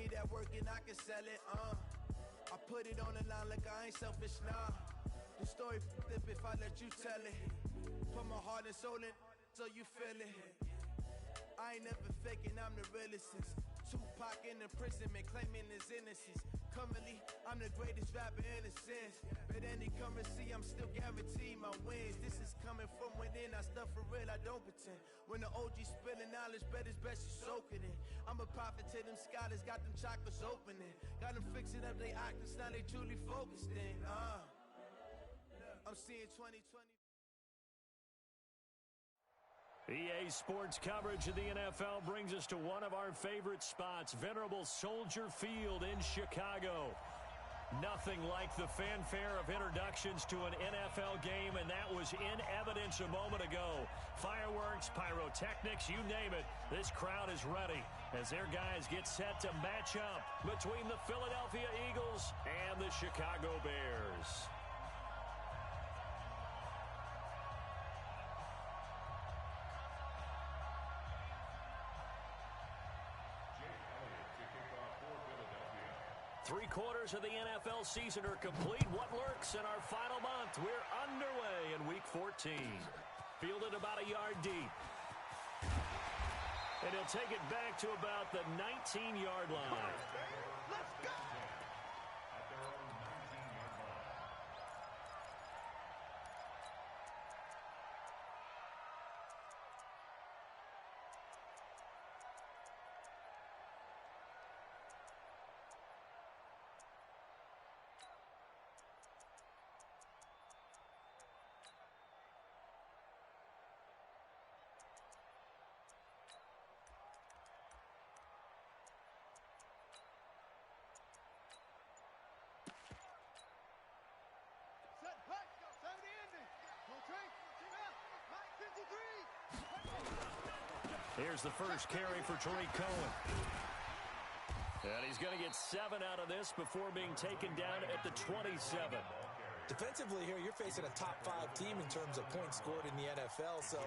me that work and I can sell it, I put it on the line like I ain't selfish, nah. The story flip if I let you tell it. Put my heart and soul in so you feel it. I ain't never faking, I'm the realest since Tupac in imprisonment, claiming his innocence. Currently, I'm the greatest rapper in a sense. But any currency, I'm still guaranteed my wins. This is coming from within, I stuff for real, I don't pretend. When the OG spilling knowledge, bet it's best you soak it in. I'm a prophet to them scholars, got them chakras opening. Got them fixing up their octaves, now they truly focused in. I'm seeing 2020. EA Sports coverage of the NFL brings us to one of our favorite spots, venerable Soldier Field in Chicago. Nothing like the fanfare of introductions to an NFL game, and that was in evidence a moment ago. Fireworks, pyrotechnics, you name it, this crowd is ready as their guys get set to match up between the Philadelphia Eagles and the Chicago Bears. Three-quarters of the NFL season are complete. What lurks in our final month? We're underway in Week 14. Fielded about a yard deep. And he'll take it back to about the 19-yard line. Let's go! At their own 19-yard line. Here's the first carry for Tariq Cohen. And he's going to get 7 out of this before being taken down at the 27. Defensively here, you're facing a top-5 team in terms of points scored in the NFL. So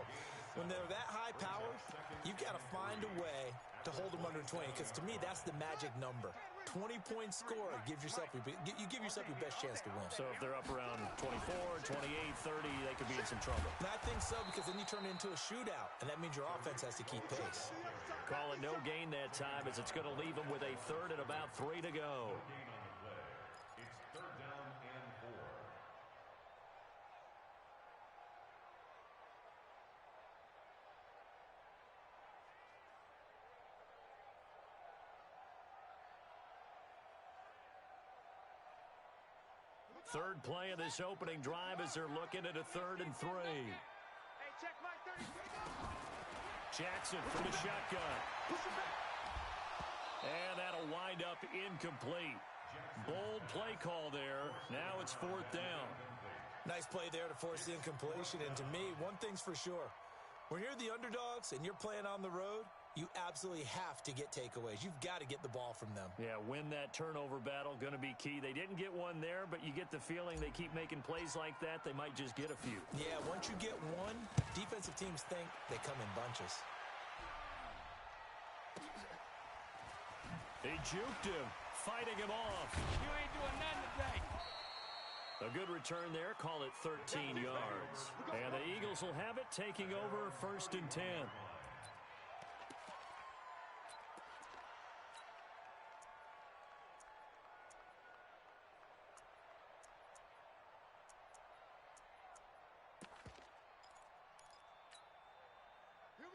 when they're that high power, you've got to find a way to hold them under 20. Because to me, that's the magic number. 20-point score, you give yourself your best chance to win. So if they're up around 24, 28, 30, they could be in some trouble. And I think so, because then you turn it into a shootout, and that means your offense has to keep pace. Call it no gain that time, as it's going to leave them with a third and about 3 to go. It's third down and 4. Third play of this opening drive as they're looking at a 3rd and 3. Hey, check my 30. Jackson from the shotgun. And that'll wind up incomplete. Bold play call there. Now it's 4th down. Nice play there to force the incompletion. And to me, one thing's for sure. When you're the underdogs and you're playing on the road, you absolutely have to get takeaways. You've got to get the ball from them. Yeah, win that turnover battle, going to be key. They didn't get one there, but you get the feeling they keep making plays like that, they might just get a few. Yeah, once you get one, defensive teams think they come in bunches. He juked him, fighting him off. You ain't doing nothing today. A good return there, call it 13 yards. And the Eagles will have it, taking over 1st and 10.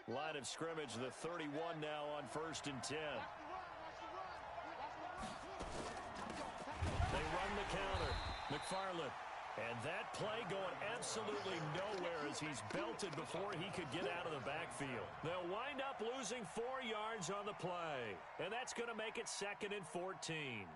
Line of scrimmage, the 31 now on 1st and 10. They run the counter. McFarland. And that play going absolutely nowhere as he's belted before he could get out of the backfield. They'll wind up losing 4 yards on the play. And that's going to make it 2nd and 14.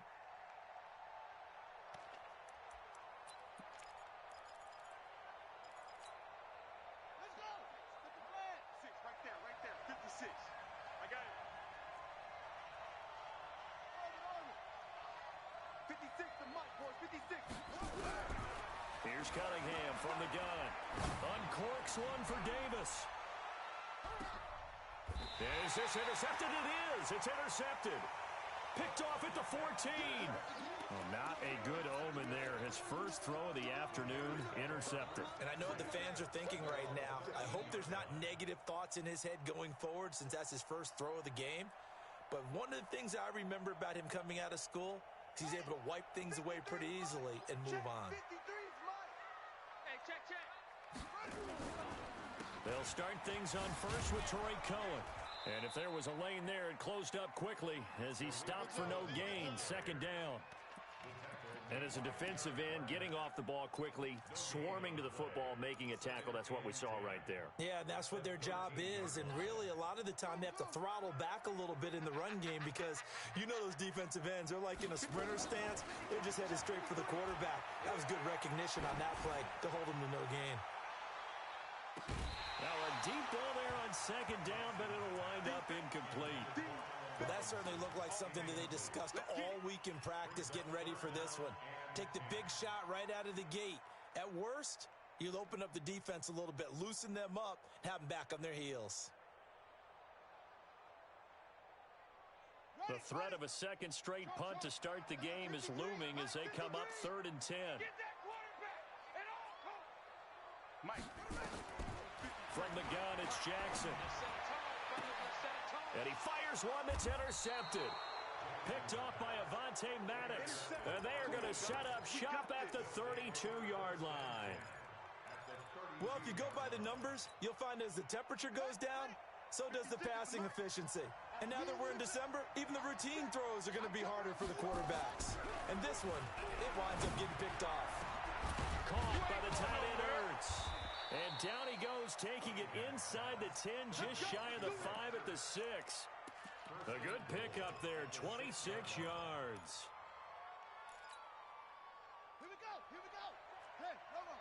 Here's Cunningham from the gun. Uncorks one for Davis. Is this intercepted? It is. It's intercepted. Picked off at the 14. Well, not a good omen there. His first throw of the afternoon, intercepted. And I know what the fans are thinking right now. I hope there's not negative thoughts in his head going forward since that's his first throw of the game. But one of the things I remember about him coming out of school is he's able to wipe things away pretty easily and move on. They'll start things on first with Troy Cohen. And if there was a lane there, it closed up quickly as he stopped for no gain. Second down. And as a defensive end, getting off the ball quickly, swarming to the football, making a tackle, that's what we saw right there. Yeah, and that's what their job is. And really, a lot of the time, they have to throttle back a little bit in the run game because you know those defensive ends, they're like in a sprinter stance. They're just headed straight for the quarterback. That was good recognition on that play to hold them to no gain. Now a deep ball there on second down, but it'll wind up incomplete. Well, that certainly looked like something that they discussed all week in practice getting ready for this one. Take the big shot right out of the gate. At worst, you'll open up the defense a little bit, loosen them up, and have them back on their heels. The threat of a second straight punt to start the game is looming as they come up 3rd and 10. From the gun, it's Jackson. And he fires one that's intercepted. Picked off by Avonte Maddox. And they are going to set up shop at the 32-yard line. Well, if you go by the numbers, you'll find as the temperature goes down, so does the passing efficiency. And now that we're in December, even the routine throws are going to be harder for the quarterbacks. And this one, it winds up getting picked off. Caught by the tight end, Ertz. And down he goes, taking it inside the 10, just shy of the 5 at the 6. A good pickup there, 26 yards. Here we go, here we go. Hey, run.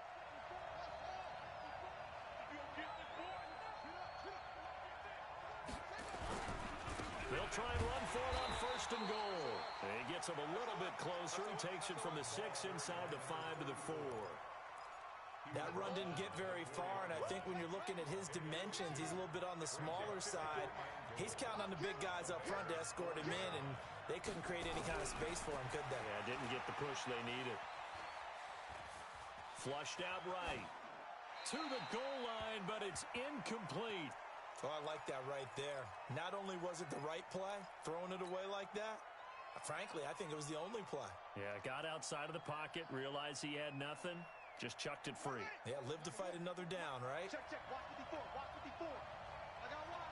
They'll try and run for it on 1st and goal. And he gets him a little bit closer. He takes it from the 6 inside the 5 to the 4. That run didn't get very far, and I think when you're looking at his dimensions, he's a little bit on the smaller side. He's counting on the big guys up front to escort him in, and they couldn't create any kind of space for him, could they? Yeah, didn't get the push they needed. Flushed out right. To the goal line, but it's incomplete. Oh, I like that right there. Not only was it the right play, throwing it away like that, frankly, I think it was the only play. Yeah, got outside of the pocket, realized he had nothing. Just chucked it free. Yeah, live to fight another down, right? Check, watch 54, watch 54. I got one.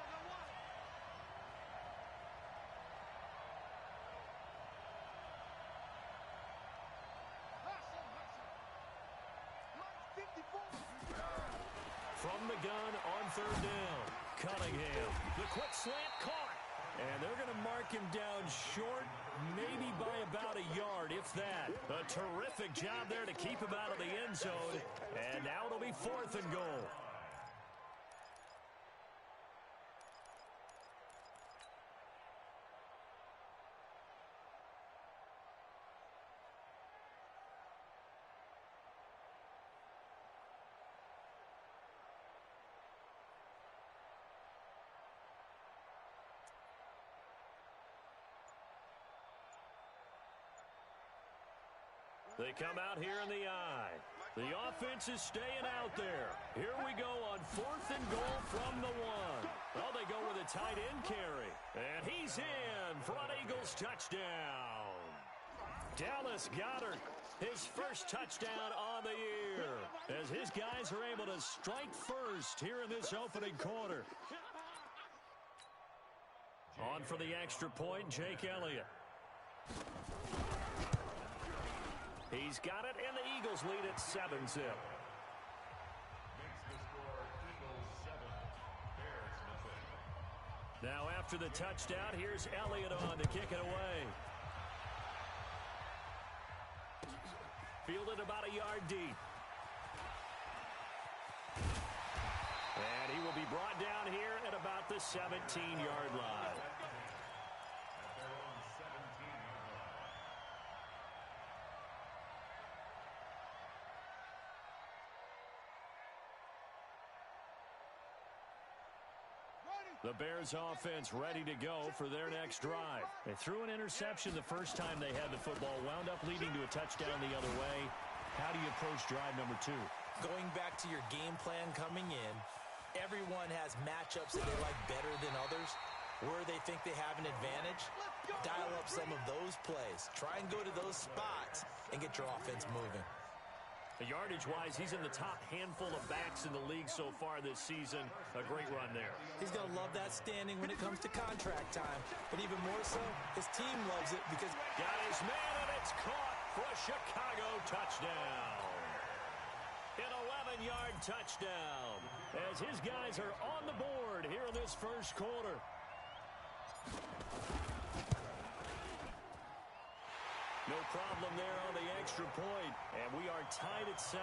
From the gun on 3rd down. Cunningham. The quick slant caught. And they're going to mark him down short, maybe by about a yard, if that. A terrific job there to keep him out of the end zone. And now it'll be 4th and goal. They come out here in the eye. The offense is staying out there. Here we go on 4th and goal from the 1. Well, they go with a tight end carry. And he's in for an Eagles touchdown. Dallas Goedert, his first touchdown on the year. As his guys are able to strike first here in this opening quarter. On for the extra point, Jake Elliott. He's got it, and the Eagles lead at 7-zip. Makes the score Eagles 7, Bears nothing. Now after the touchdown, here's Elliott on to kick it away. Fielded about a yard deep. And he will be brought down here at about the 17-yard line. Ready, The Bears offense ready to go for their next drive. They threw an interception the first time they had the football, wound up leading to a touchdown the other way. How do you approach drive number 2? Going back to your game plan coming in, everyone has matchups that they like better than others, where they think they have an advantage. Dial up some of those plays. Try and go to those spots and get your offense moving. Yardage-wise, he's in the top handful of backs in the league so far this season. A great run there. He's going to love that standing when it comes to contract time. But even more so, his team loves it because... Got his man, and it's caught for a Chicago touchdown. An 11-yard touchdown as his guys are on the board here in this first quarter. No problem there on the extra point, and we are tied at 7.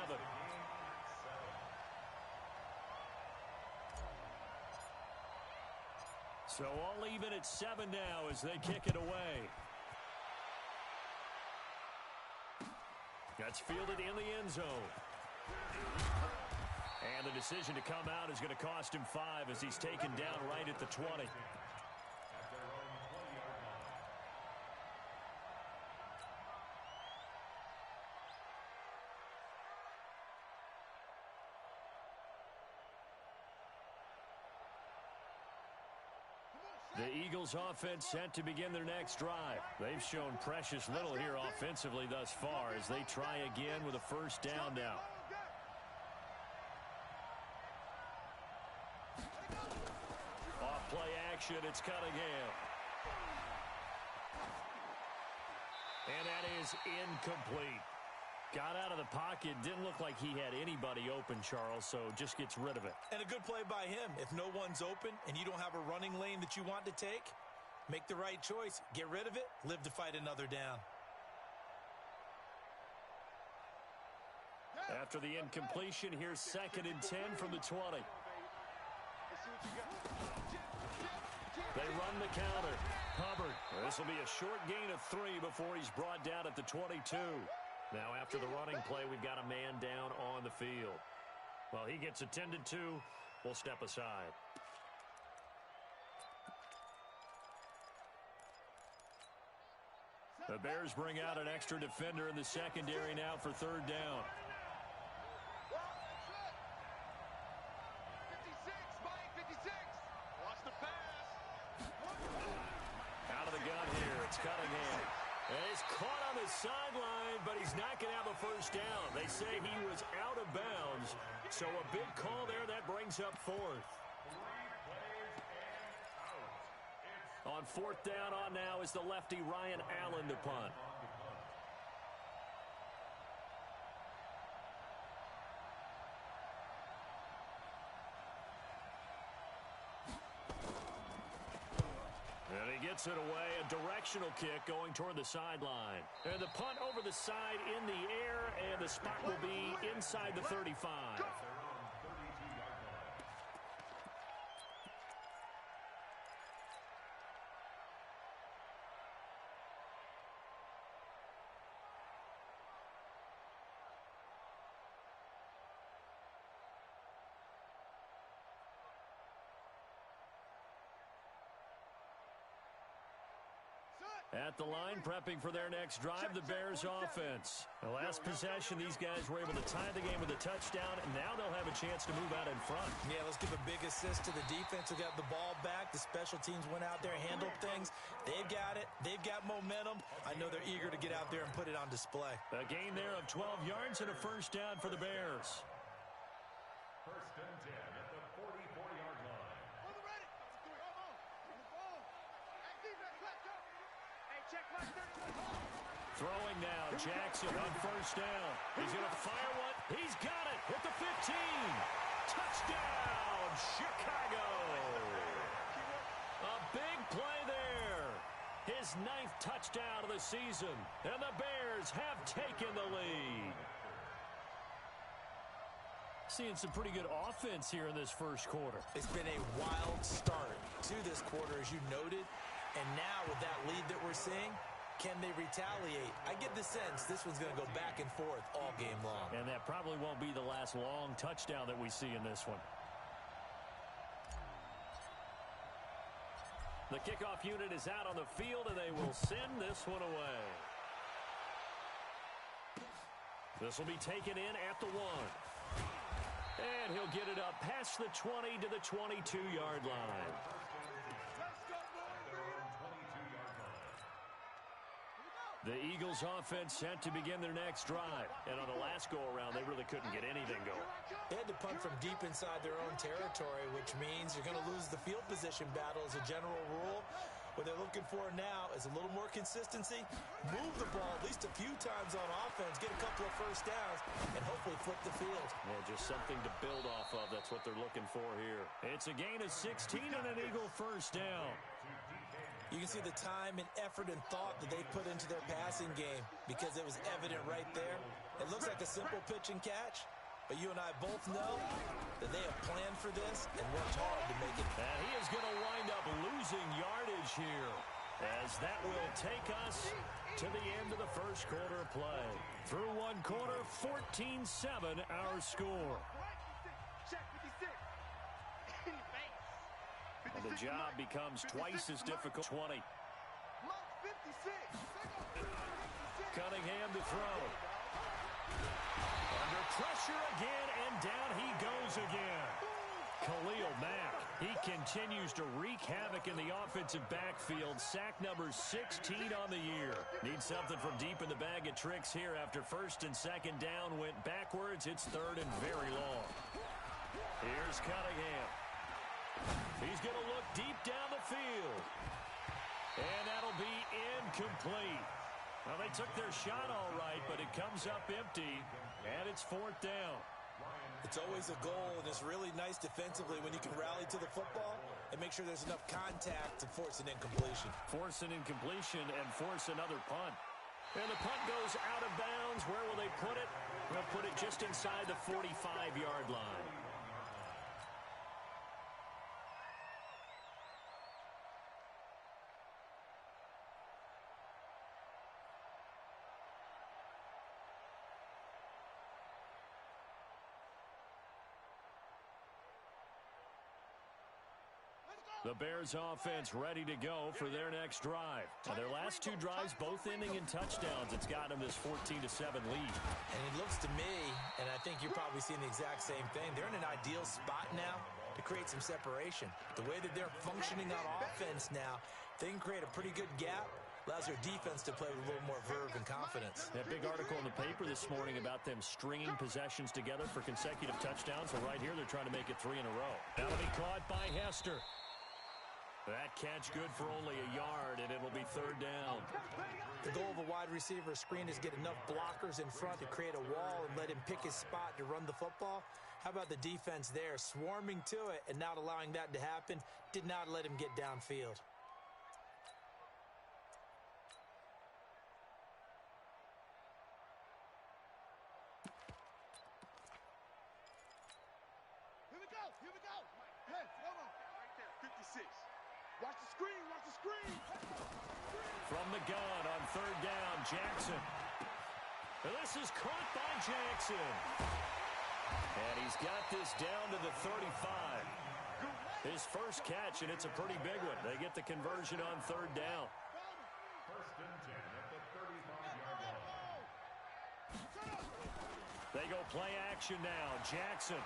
So all even at 7 now as they kick it away. That's fielded in the end zone. And the decision to come out is going to cost him 5 as he's taken down right at the 20. The Eagles offense set to begin their next drive. They've shown precious little here offensively thus far as they try again with a first down now. Off play action, it's Cunningham. And that is incomplete. Got out of the pocket, didn't look like he had anybody open, Charles, so just gets rid of it. And a good play by him. If no one's open and you don't have a running lane that you want to take, make the right choice. Get rid of it, live to fight another down. After the incompletion, here's 2nd and 10 from the 20. They run the counter. Hubbard. This will be a short gain of 3 before he's brought down at the 22. Now, after the running play, we've got a man down on the field. Well, he gets attended to. We'll step aside. The Bears bring out an extra defender in the secondary now for 3rd down. 56. Watch the pass. Out of the gun here. It's Cunningham. And he's caught on the sideline, but he's not going to have a first down. They say he was out of bounds. So a big call there. That brings up 4th. On 4th down on now is the lefty Ryan Allen to punt. And he gets it away, a directional kick going toward the sideline. And the punt over the side in the air, and the spot will be inside the 35. At the line, prepping for their next drive, the Bears offense. The last possession, these guys were able to tie the game with a touchdown, and now they'll have a chance to move out in front. Yeah, let's give a big assist to the defense who got the ball back. The special teams went out there, handled things. They've got it. They've got momentum. I know they're eager to get out there and put it on display. A gain there of 12 yards and a first down for the Bears. 1st and 10 at the 44-yard line. Throwing now, Jackson on first down. He's going to fire one. He's got it at the 15. Touchdown, Chicago. A big play there. His 9th touchdown of the season. And the Bears have taken the lead. Seeing some pretty good offense here in this first quarter. It's been a wild start to this quarter, as you noted. And now with that lead that we're seeing, can they retaliate? I get the sense this one's going to go back and forth all game long. And that probably won't be the last long touchdown that we see in this one. The kickoff unit is out on the field, and they will send this one away. This will be taken in at the 1. And he'll get it up past the 20 to the 22-yard line. The Eagles offense set to begin their next drive. And on the last go-around, they really couldn't get anything going. They had to punt from deep inside their own territory, which means you're going to lose the field position battle as a general rule. What they're looking for now is a little more consistency, move the ball at least a few times on offense, get a couple of first downs, and hopefully flip the field. Yeah, just something to build off of. That's what they're looking for here. It's a gain of 16 and an Eagle first down. You can see the time and effort and thought that they put into their passing game because it was evident right there. It looks like a simple pitch and catch, but you and I both know that they have planned for this and worked hard to make it. And he is going to wind up losing yardage here, as that will take us to the end of the first quarter of play. Through one quarter, 14-7 our score. And the job becomes twice as difficult. 20. Cunningham to throw. Under pressure again, and down he goes again. Khalil Mack, he continues to wreak havoc in the offensive backfield. Sack number 16 on the year. Needs something from deep in the bag of tricks here after first and second down went backwards. It's third and very long. Here's Cunningham. He's going to look deep down the field. And that'll be incomplete. Well, they took their shot all right, but it comes up empty, and it's fourth down. It's always a goal, and it's really nice defensively when you can rally to the football and make sure there's enough contact to force an incompletion. Force an incompletion and force another punt. And the punt goes out of bounds. Where will they put it? They'll put it just inside the 45-yard line. The Bears offense ready to go for their next drive. Now, their last two drives both ending in touchdowns. It's got them this 14-7 lead. And it looks to me, and I think you're probably seeing the exact same thing, they're in an ideal spot now to create some separation. The way that they're functioning on offense now, they can create a pretty good gap. Allows their defense to play with a little more verve and confidence. That big article in the paper this morning about them stringing possessions together for consecutive touchdowns. So right here, they're trying to make it 3 in a row. That'll be caught by Hester. That catch good for only a yard, and it'll be third down. The goal of a wide receiver screen is get enough blockers in front to create a wall and let him pick his spot to run the football. How about the defense there, swarming to it and not allowing that to happen? Did not let him get downfield. Here we go. Hey, come on. Right there, 56. Watch the screen, watch the screen. From the gun on third down, Jackson. And this is caught by Jackson. And he's got this down to the 35. His first catch, and it's a pretty big one. They get the conversion on third down. First and 10 at the 35-yard line. They go play action now. Jackson.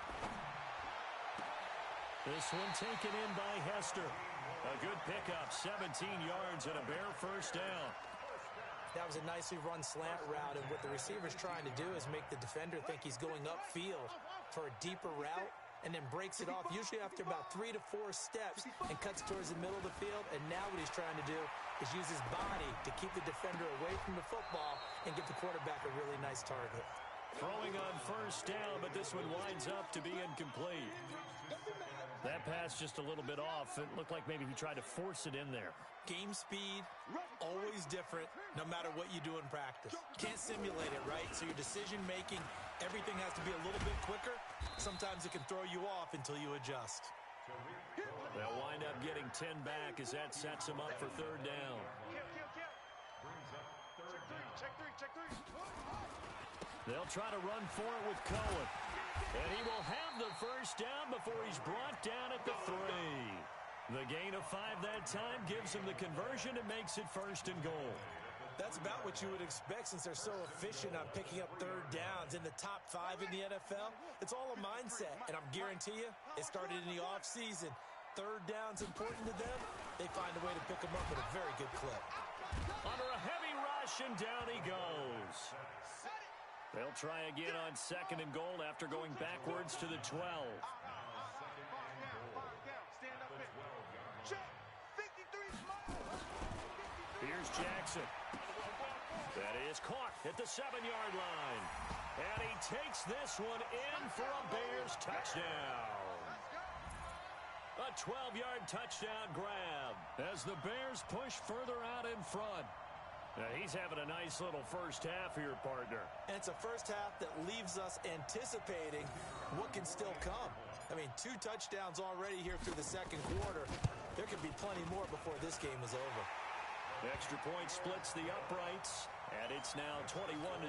This one taken in by Hester. A good pickup, 17 yards and a Bear first down. That was a nicely run slant route, and what the receiver's trying to do is make the defender think he's going upfield for a deeper route and then breaks it off, usually after about 3 to 4 steps, and cuts towards the middle of the field. And now what he's trying to do is use his body to keep the defender away from the football and get the quarterback a really nice target. Throwing on first down, but this one winds up to be incomplete. That pass just a little bit off. It looked like maybe he tried to force it in there. Game speed, always different, no matter what you do in practice. Can't simulate it, right? So your decision-making, everything has to be a little bit quicker. Sometimes it can throw you off until you adjust. They'll wind up getting 10 back as that sets him up for third down. Check three. They'll try to run for it with Cohen. And he will have the first down before he's brought down at the 3. The gain of 5 that time gives them the conversion and makes it 1st and goal. That's about what you would expect since they're so efficient on picking up 3rd downs in the top 5 in the NFL. It's all a mindset, and I'm guarantee you, it started in the offseason. 3rd down's important to them. They find a way to pick them up at a very good clip. Under a heavy rush, and down he goes. They'll try again on 2nd and goal after going backwards to the 12. Here's Jackson. That is caught at the 7-yard line. And he takes this one in for a Bears touchdown. A 12-yard touchdown grab as the Bears push further out in front. Now, he's having a nice little first half here, partner. And it's a first half that leaves us anticipating what can still come. I mean, 2 touchdowns already here through the 2nd quarter. There could be plenty more before this game is over. Extra point splits the uprights, and it's now 21-7.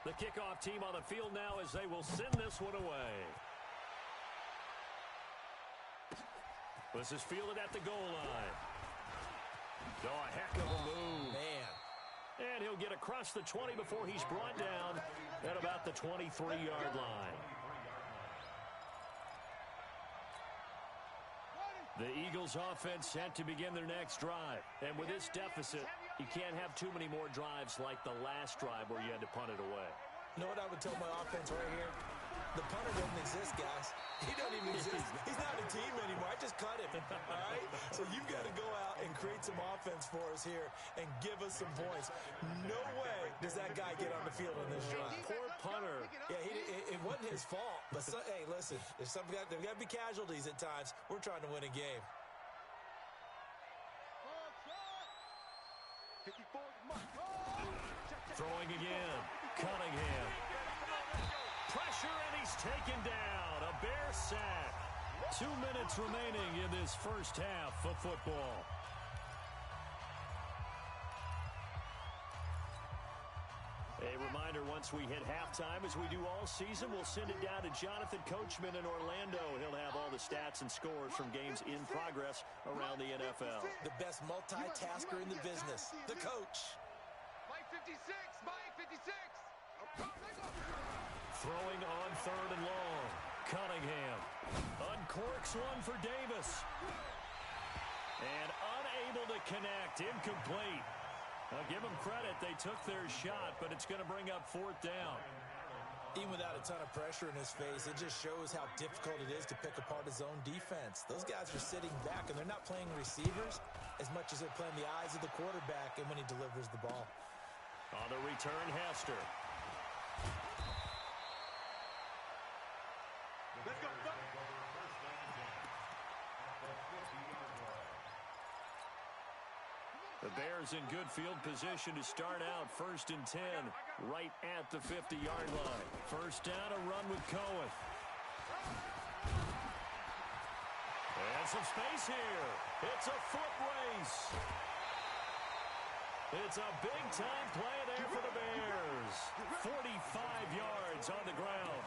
The kickoff team on the field now as they will send this one away. This is fielded at the goal line. Oh, a heck of a move. Man. And he'll get across the 20 before he's brought down at about the 23-yard line. The Eagles offense set to begin their next drive. And with this deficit, you can't have too many more drives like the last drive where you had to punt it away. You know what I would tell my offense right here? The punter doesn't exist, guys. He doesn't even exist. He's not a team anymore. I just cut him, all right? So you've got to go out and create some offense for us here and give us some points. No way does that guy get on the field on this drive. Poor punter. Yeah, it wasn't his fault. But, hey, listen, there's got to be casualties at times. We're trying to win a game. Throwing again. Cunningham. Pressure, and he's taken down. A Bear sack. 2 minutes remaining in this first half of football. A reminder, once we hit halftime, as we do all season, we'll send it down to Jonathan Coachman in Orlando. He'll have all the stats and scores from games in progress around the NFL. The best multitasker in the business, the coach. Mike 56, Mike 56. Throwing on 3rd and long. Cunningham uncorks one for Davis. And unable to connect. Incomplete. I'll give them credit. They took their shot, but it's going to bring up 4th down. Even without a ton of pressure in his face, it just shows how difficult it is to pick apart his own defense. Those guys are sitting back, and they're not playing receivers as much as they're playing the eyes of the quarterback and when he delivers the ball. On the return, Hester. Let's go. The Bears in good field position to start out 1st and 10 right at the 50-yard line. First down, a run with Cohen. And some space here. It's a foot race. It's a big-time play there for the Bears. 45 yards on the ground.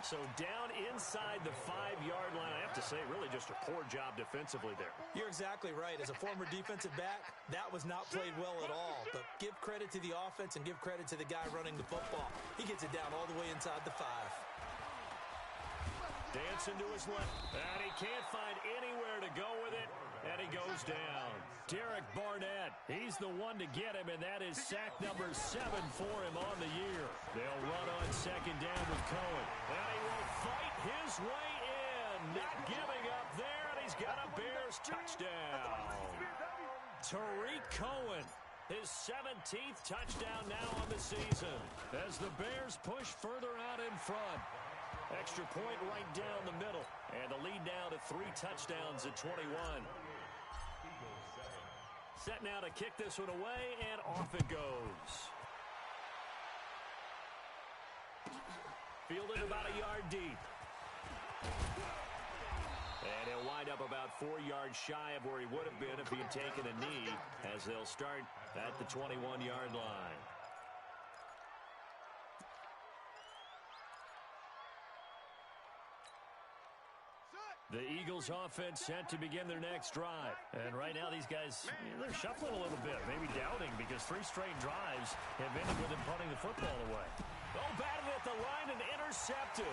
So down inside the 5-yard line. I have to say, really just a poor job defensively there. You're exactly right. As a former defensive back, that was not played well at all. But give credit to the offense and give credit to the guy running the football. He gets it down all the way inside the 5. Dancing to his left. And he can't find anywhere to go with it. And he goes down. Derek Barnett, he's the one to get him, and that is sack number 7 for him on the year. They'll run on 2nd down with Cohen. And he will fight his way in. Not giving up there, and he's got a Bears touchdown. Tariq Cohen, his 17th touchdown now on the season as the Bears push further out in front. Extra point right down the middle, and the lead now to 3 touchdowns at 21. Set now to kick this one away, and off it goes. Fielded about a yard deep. And he'll wind up about 4 yards shy of where he would have been if he had taken a knee, as they'll start at the 21-yard line. The Eagles offense set to begin their next drive. And right now these guys, they're shuffling a little bit, maybe doubting, because 3 straight drives have ended with them punting the football away. Oh, batted at the line and intercepted.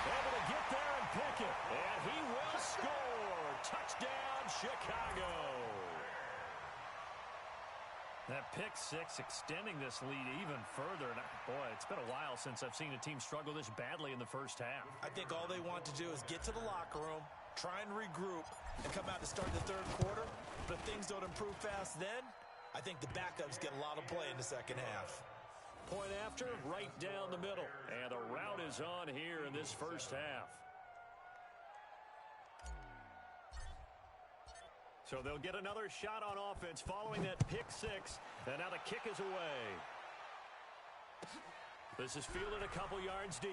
Able to get there and pick it. And he will score. Touchdown, Chicago. That pick six extending this lead even further. And boy, it's been a while since I've seen a team struggle this badly in the first half. I think all they want to do is get to the locker room, try and regroup, and come out to start the third quarter. But if things don't improve fast then, I think the backups get a lot of play in the second half. Point after, right down the middle. And the route is on here in this first half. So they'll get another shot on offense following that pick six. And now the kick is away. This is fielded a couple yards deep.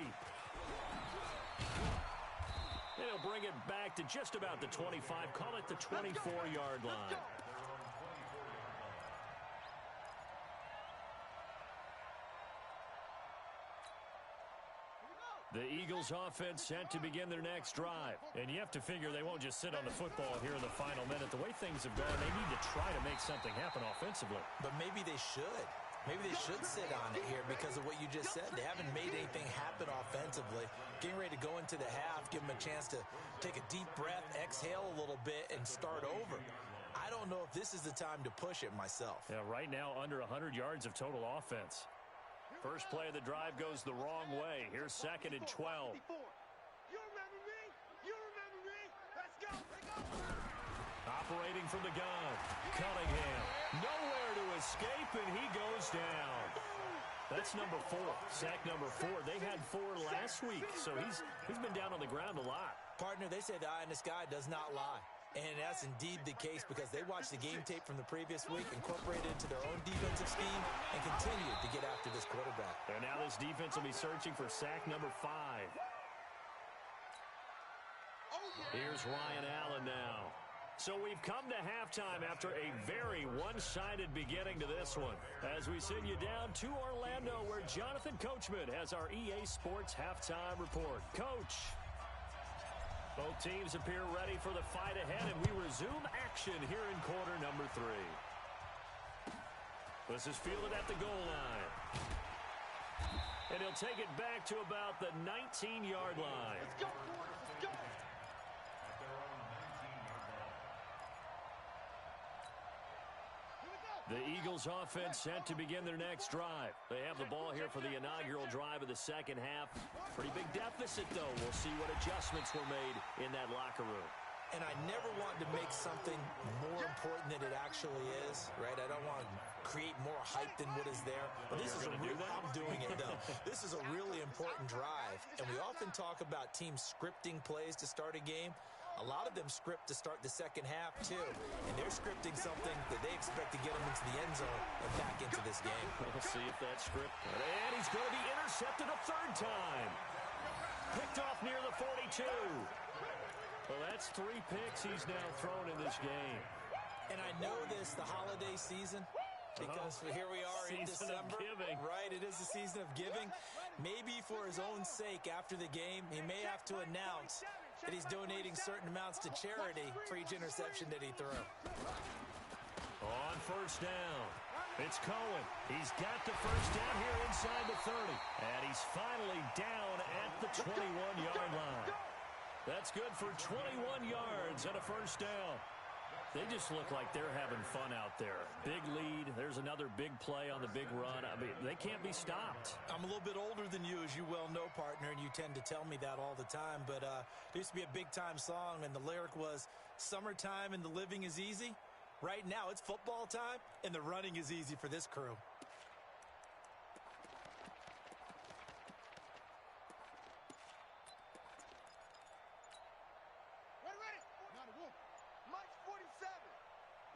And he'll bring it back to just about the 25. Call it the 24-yard line. The Eagles offense set to begin their next drive. And you have to figure they won't just sit on the football here in the final minute. The way things have gone, they need to try to make something happen offensively. But maybe they should. Maybe they should sit on it here because of what you just said. They haven't made anything happen offensively. Getting ready to go into the half, give them a chance to take a deep breath, exhale a little bit, and start over. I don't know if this is the time to push it myself. Yeah, right now under 100 yards of total offense. First play of the drive goes the wrong way. Here's 2nd and 12. You remember me? You remember me? Let's go. Operating from the gun. Cunningham. Nowhere to escape, and he goes down. That's number 4. Sack number 4. They had 4 last week, so he's been down on the ground a lot. Partner, they say the eye in the sky does not lie. And that's indeed the case because they watched the game tape from the previous week, incorporated it into their own defensive scheme, and continued to get after this quarterback. And now this defense will be searching for sack number 5. Here's Ryan Allen now. So we've come to halftime after a very one-sided beginning to this one. As we send you down to Orlando, where Jonathan Coachman has our EA Sports Halftime Report. Coach. Both teams appear ready for the fight ahead, and we resume action here in quarter number 3. This is fielded at the goal line. And he'll take it back to about the 19-yard line. Let's go, boys. Let's go. The Eagles offense set to begin their next drive. They have the ball here for the inaugural drive of the second half. Pretty big deficit, though. We'll see what adjustments were made in that locker room. And I never want to make something more important than it actually is, right? I don't want to create more hype than what is there. But this is a real, I'm doing it, though. This is a really important drive. And we often talk about teams scripting plays to start a game. A lot of them script to start the second half, too. And they're scripting something that they expect to get them into the end zone and back into this game. We'll see if that script... And he's going to be intercepted a third time. Picked off near the 42. Well, that's 3 picks he's now thrown in this game. And I know this, the holiday season, because here we are in December. Right, it is the season of giving. Maybe for his own sake after the game, he may have to announce that he's donating certain amounts to charity for each interception that he threw. On first down, it's Cohen. He's got the first down here inside the 30. And he's finally down at the 21-yard line. That's good for 21 yards and a first down. They just look like they're having fun out there. Big lead. There's another big play on the big run. I mean, they can't be stopped. I'm a little bit older than you, as you well know, partner, and you tend to tell me that all the time. But there used to be a big-time song, and the lyric was, "Summertime and the living is easy." Right now, it's football time, and the running is easy for this crew.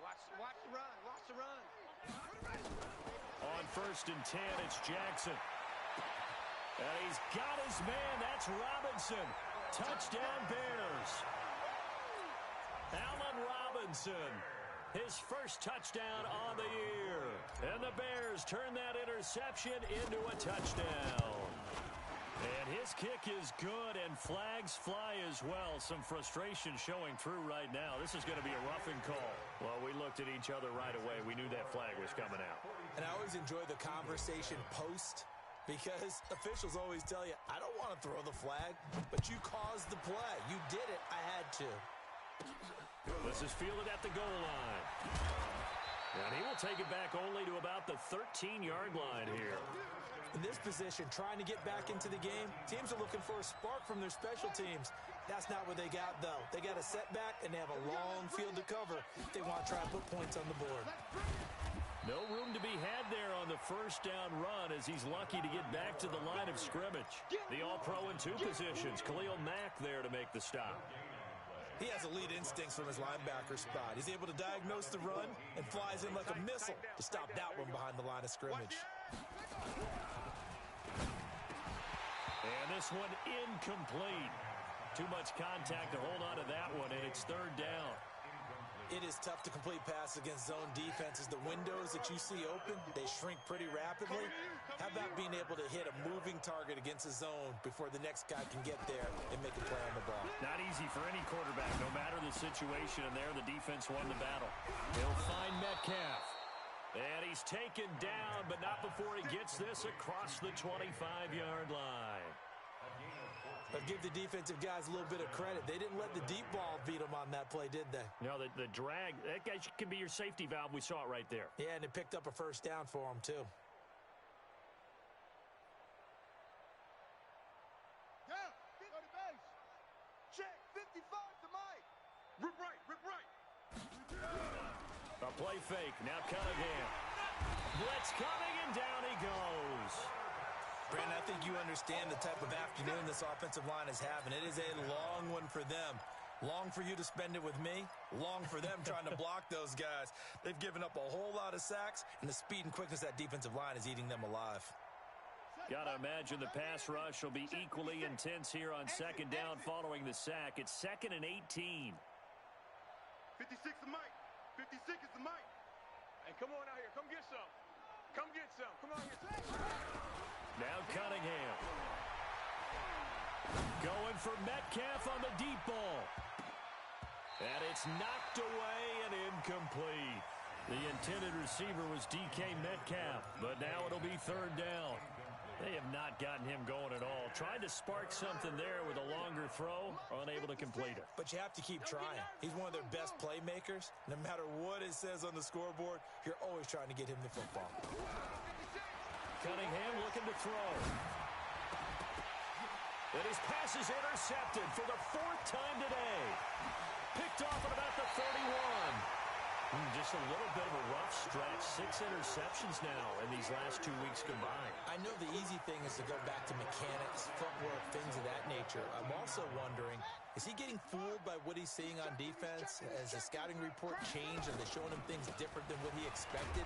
Watch the run. On first and 10, it's Jackson. And he's got his man. That's Robinson. Touchdown, Bears. Allen Robinson. His first touchdown on the year. And the Bears turn that interception into a touchdown. And his kick is good, and flags fly as well. Some frustration showing through right now. This is going to be a roughing call. Well, we looked at each other right away. We knew that flag was coming out. And I always enjoy the conversation post, because officials always tell you, I don't want to throw the flag, but you caused the play. You did it. I had to. This is fielded at the goal line. And he will take it back only to about the 13-yard line here. In this position, trying to get back into the game, teams are looking for a spark from their special teams. That's not what they got, though. They got a setback, and they have a long field to cover if they want to try and put points on the board. No room to be had there on the first down run as he's lucky to get back to the line of scrimmage. The All-Pro in two positions. Khalil Mack there to make the stop. He has elite instincts from his linebacker spot. He's able to diagnose the run and flies in like a missile to stop that one behind the line of scrimmage. And this one incomplete. Too much contact to hold on to that one, and it's third down. It is tough to complete passes against zone defenses. The windows that you see open, they shrink pretty rapidly. How about being able to hit a moving target against a zone before the next guy can get there and make a play on the ball? Not easy for any quarterback, no matter the situation, and there the defense won the battle. He'll find Metcalf. And he's taken down, but not before he gets this across the 25-yard line. But give the defensive guys a little bit of credit. They didn't let the deep ball beat them on that play, did they? No, the drag, that guy can be your safety valve. We saw it right there. Yeah, and it picked up a first down for him, too. Down, go to base. Check, 55 to Mike. Rip right, rip right. A play fake, now Cunningham. Blitz coming, and down he goes. Brandon, I think you understand the type of afternoon this offensive line is having. It is a long one for them. Long for you to spend it with me. Long for them trying to block those guys. They've given up a whole lot of sacks, and the speed and quickness of that defensive line is eating them alive. Got to imagine the pass rush will be equally intense here on second down following the sack. It's 2nd and 18. 56 is Mike. 56 is the Mike. Hey, come on out here. Come get some. Come get some. Come on here. Now Cunningham. Going for Metcalf on the deep ball. And it's knocked away and incomplete. The intended receiver was DK Metcalf, but now it'll be third down. They have not gotten him going at all. Tried to spark something there with a longer throw, unable to complete it. But you have to keep trying. He's one of their best playmakers. No matter what it says on the scoreboard, you're always trying to get him the football. Cunningham looking to throw. And his pass is intercepted for the 4th time today. Picked off at about the 31. Just a little bit of a rough stretch. 6 interceptions now in these last 2 weeks combined. I know the easy thing is to go back to mechanics, footwork, things of that nature. I'm also wondering, is he getting fooled by what he's seeing on defense? Has the scouting report changed? Are they showing him things different than what he expected?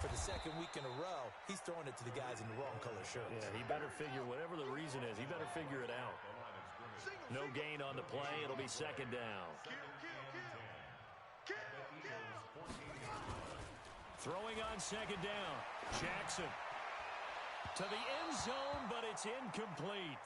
For the 2nd week in a row, he's throwing it to the guys in the wrong color shirts. Yeah, he better figure, whatever the reason is, he better figure it out. No gain on the play. It'll be 2nd down. Throwing on 2nd down. Jackson to the end zone, but it's incomplete.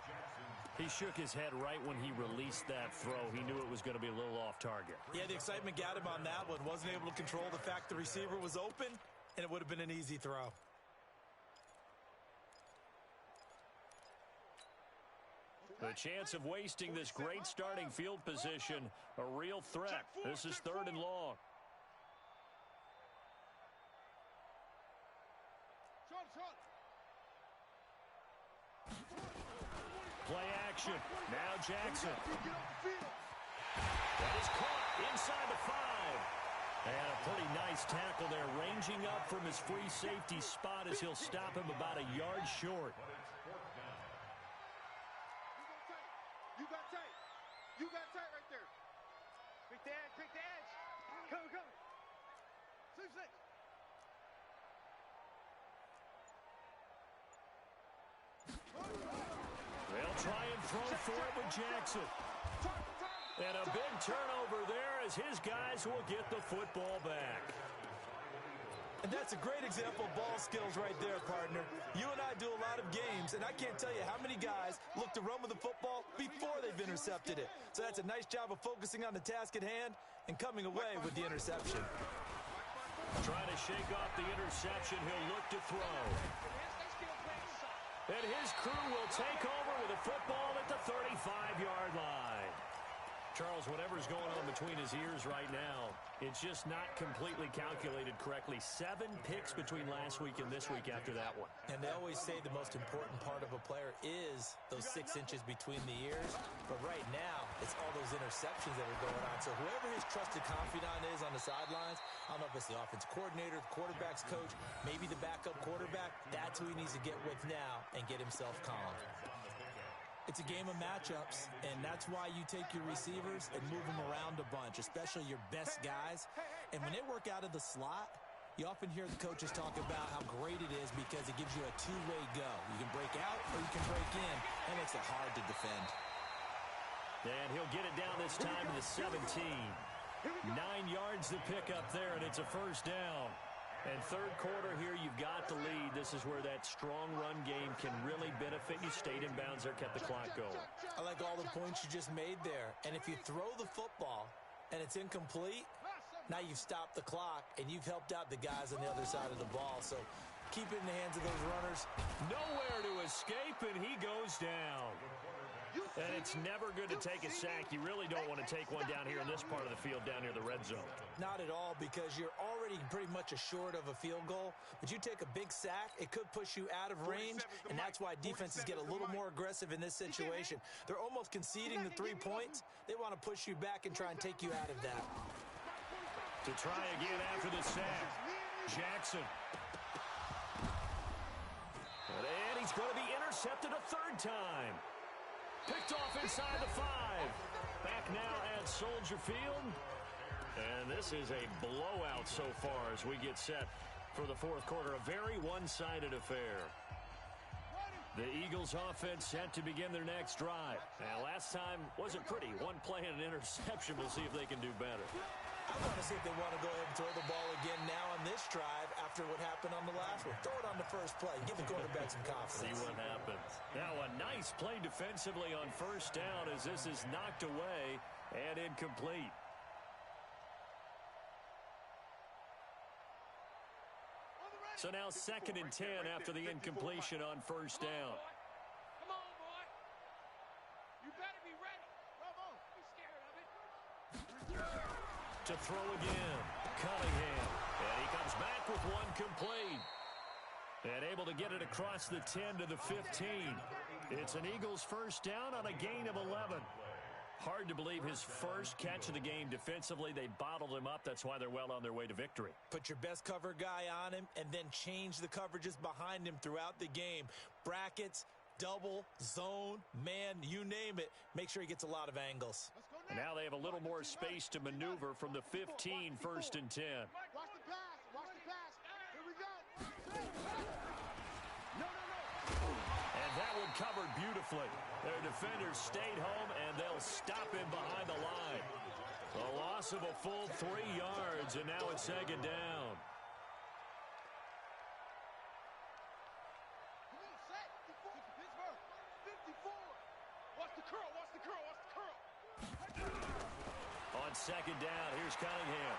He shook his head right when he released that throw. He knew it was going to be a little off target. Yeah, the excitement got him on that one. Wasn't able to control the fact the receiver was open, and it would have been an easy throw. The chance of wasting this great starting field position, a real threat. This is 3rd and long. Play action. Now Jackson. That is caught inside the 5. And a pretty nice tackle there, ranging up from his free safety spot as he'll stop him about a yard short. You got tight. You got tight right there. Pick the edge. Pick the edge. Come. 6-6. They'll try and throw for it with Jackson. And a big turnover there as his guys will get the football back. And that's a great example of ball skills right there, partner. You and I do a lot of games, and I can't tell you how many guys look to run with the football before they've intercepted it. So that's a nice job of focusing on the task at hand and coming away with the interception. Trying to shake off the interception, he'll look to throw. And his crew will take over with a football at the 35-yard line. Charles, whatever's going on between his ears right now, it's just not completely calculated correctly. 7 picks between last week and this week after that one. And they always say the most important part of a player is those 6 inches between the ears. But right now, it's all those interceptions that are going on. So whoever his trusted confidant is on the sidelines, I don't know if it's the offense coordinator, the quarterback's coach, maybe the backup quarterback, that's who he needs to get with now and get himself calm. It's a game of matchups, and that's why you take your receivers and move them around a bunch, especially your best guys. And when they work out of the slot, you often hear the coaches talk about how great it is because it gives you a two-way go. You can break out or you can break in. That makes it hard to defend. And he'll get it down this time to the 17. 9 yards to pick up there, and it's a first down. And third quarter here, you've got the lead. This is where that strong run game can really benefit you. Stayed in bounds there, kept the clock going. I like all the points you just made there. And if you throw the football and it's incomplete, now you've stopped the clock and you've helped out the guys on the other side of the ball. So keep it in the hands of those runners. Nowhere to escape, and he goes down. And it's never good to take a sack. You really don't want to take one down here in this part of the field, down near the red zone. Not at all, because you're already pretty much assured of a field goal. But you take a big sack, it could push you out of range, and that's why defenses get a little more aggressive in this situation. They're almost conceding the 3 points. They want to push you back and try and take you out of that. To try again after the sack, Jackson. And he's going to be intercepted a third time. Picked off inside the 5. Back now at Soldier Field. And this is a blowout so far as we get set for the fourth quarter. A very one-sided affair. The Eagles offense set to begin their next drive. Now, last time wasn't pretty. One play and an interception. We'll see if they can do better. I want to see if they want to go ahead and throw the ball again now on this drive after what happened on the last one. Throw it on the first play. Give the quarterback some confidence. See what happens. Now a nice play defensively on first down as this is knocked away and incomplete. So now 2nd and 10 after the incompletion on first down. Come on, boy. You better be ready. Come on. Be scared of it. To throw again, Cunningham. And he comes back with one complete. And able to get it across the 10 to the 15. It's an Eagles first down on a gain of 11. Hard to believe his first catch of the game defensively. They bottled him up. That's why they're well on their way to victory. Put your best cover guy on him and then change the coverages behind him throughout the game. Brackets, double, zone, man, you name it. Make sure he gets a lot of angles. And now they have a little more space to maneuver from the 15, 1st and 10. Watch the pass. Watch the pass. Here we go. No. And that one covered beautifully. Their defenders stayed home, and they'll stop him behind the line. A loss of a full 3 yards, and now it's 2nd down. Come on, set. 54. Pittsburgh. 54. Watch the curl. Watch the curl. Watch the curl. On 2nd down, here's Cunningham.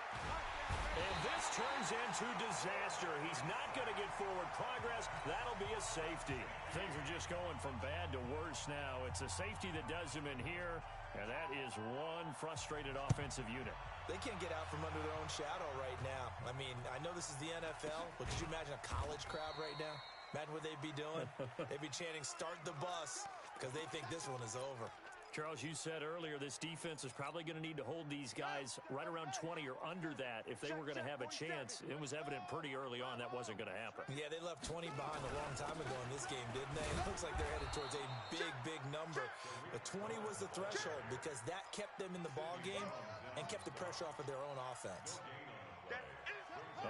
And this turns into disaster. He's not going to get forward progress. That'll be a safety. Things are just going from bad to worse now. It's a safety that does him in here, and that is one frustrated offensive unit. They can't get out from under their own shadow right now. I mean, I know this is the NFL, but could you imagine a college crowd right now? Imagine what they'd be doing. They'd be chanting, "Start the bus," because they think this one is over. Charles, you said earlier this defense is probably going to need to hold these guys right around 20 or under that if they were going to have a chance. It was evident pretty early on that wasn't going to happen. Yeah, they left 20 behind a long time ago in this game, didn't they? It looks like they're headed towards a big number. But 20 was the threshold because that kept them in the ball game and kept the pressure off of their own offense.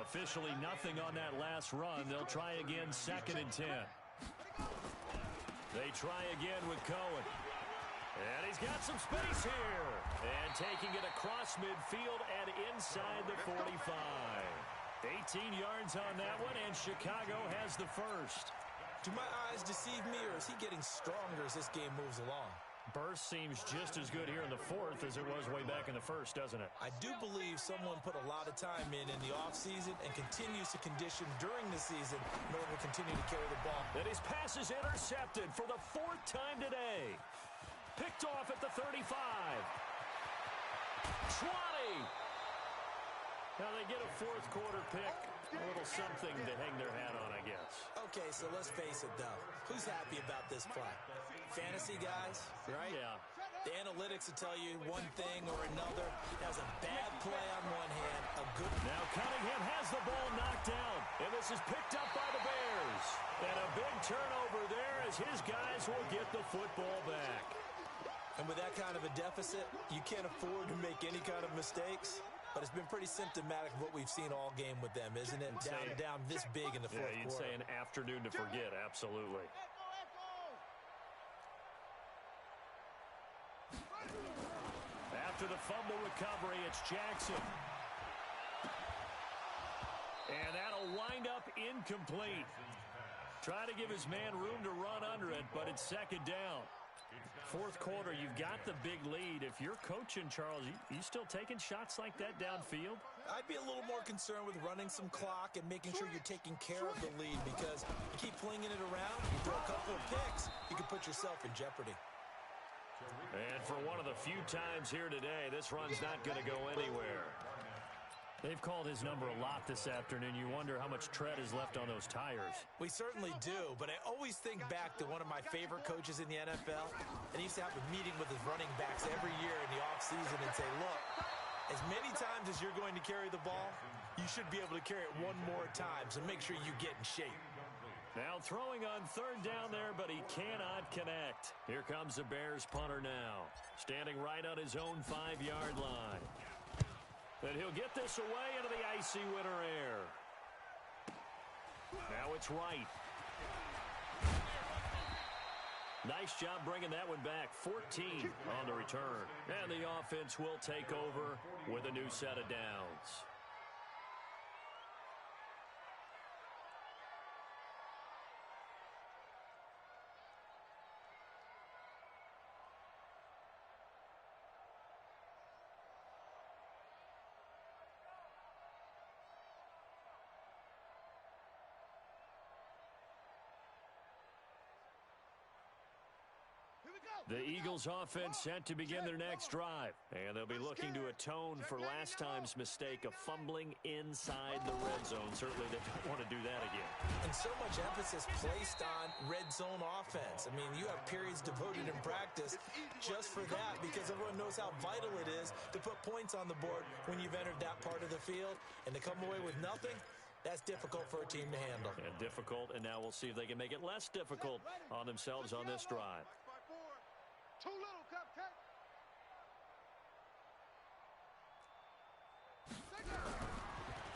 Officially nothing on that last run. They'll try again 2nd and 10. They try again with Cohen. And he's got some space here. And taking it across midfield and inside the 45. 18 yards on that one, and Chicago has the first. Do my eyes deceive me, or is he getting stronger as this game moves along? Burst seems just as good here in the fourth as it was way back in the first, doesn't it? I do believe someone put a lot of time in the offseason and continues to condition during the season in order to continue to carry the ball. And his pass is intercepted for the fourth time today. Picked off at the 35. 20. Now they get a fourth quarter pick. A little something to hang their hat on, I guess. Okay, so let's face it, though. Who's happy about this play? Fantasy guys, right? Yeah. The analytics will tell you one thing or another. That was a bad play on one hand, a good... Now Cunningham has the ball knocked down, and this is picked up by the Bears. And a big turnover there as his guys will get the football back. And with that kind of a deficit, you can't afford to make any kind of mistakes. But it's been pretty symptomatic of what we've seen all game with them, isn't it? Down this big in the fourth quarter. Yeah, you'd say an afternoon to forget, absolutely. After the fumble recovery, it's Jackson. And that'll wind up incomplete. Try to give his man room to run under it, but it's second down. Fourth quarter, you've got the big lead. If you're coaching, Charles, you still taking shots like that downfield? I'd be a little more concerned with running some clock and making sure you're taking care of the lead, because you keep flinging it around, you throw a couple of picks, you can put yourself in jeopardy. And for one of the few times here today, this run's not going to go anywhere. They've called his number a lot this afternoon. You wonder how much tread is left on those tires. We certainly do, but I always think back to one of my favorite coaches in the NFL, and he used to have a meeting with his running backs every year in the offseason and say, look, as many times as you're going to carry the ball, you should be able to carry it one more time, so make sure you get in shape. Now throwing on third down there, but he cannot connect. Here comes the Bears punter now, standing right on his own 5-yard line. And he'll get this away into the icy winter air. Now it's right. Nice job bringing that one back. 14 on the return. And the offense will take over with a new set of downs. The Eagles offense set to begin their next drive. And they'll be looking to atone for last time's mistake of fumbling inside the red zone. Certainly they don't want to do that again. And so much emphasis placed on red zone offense. I mean, you have periods devoted in practice just for that, because everyone knows how vital it is to put points on the board when you've entered that part of the field. And to come away with nothing, that's difficult for a team to handle. And difficult, and now we'll see if they can make it less difficult on themselves on this drive. Too little, Cupcake.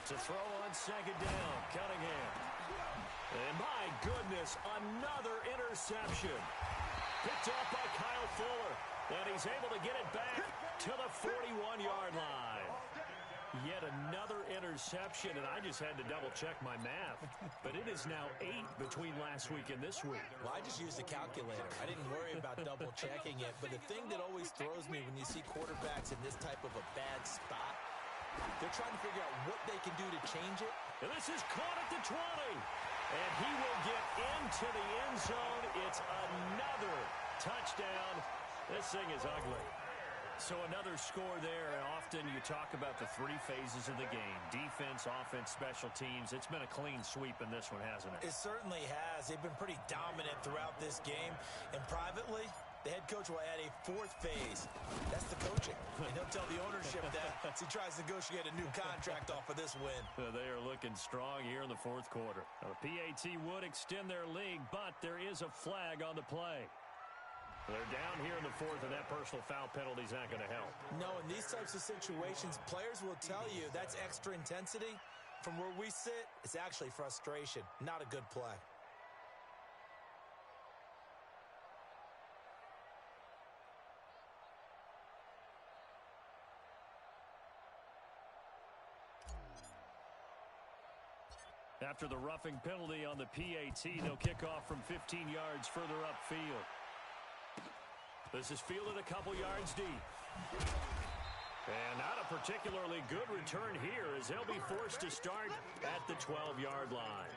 To throw on second down, Cunningham. And my goodness, another interception. Picked off by Kyle Fuller. And he's able to get it back to the 41-yard line. Yet another interception, and I just had to double-check my math. But it is now 8 between last week and this week. Well, I just used a calculator. I didn't worry about double-checking it. But the thing that always throws me when you see quarterbacks in this type of a bad spot, they're trying to figure out what they can do to change it. And this is caught at the 20. And he will get into the end zone. It's another touchdown. This thing is ugly. So another score there, and often you talk about the 3 phases of the game. Defense, offense, special teams. It's been a clean sweep in this one, hasn't it? It certainly has. They've been pretty dominant throughout this game. And privately, the head coach will add a 4th phase. That's the coaching. And he'll tell the ownership that as he tries to negotiate a new contract off of this win. They are looking strong here in the fourth quarter. Now, the PAT would extend their lead, but there is a flag on the play. They're down here in the fourth, and that personal foul penalty is not going to help. No, in these types of situations, players will tell you that's extra intensity. From where we sit, it's actually frustration, not a good play. After the roughing penalty on the PAT, they'll kick off from 15 yards further upfield. This is fielded a couple yards deep. And not a particularly good return here as they'll be forced to start at the 12-yard line.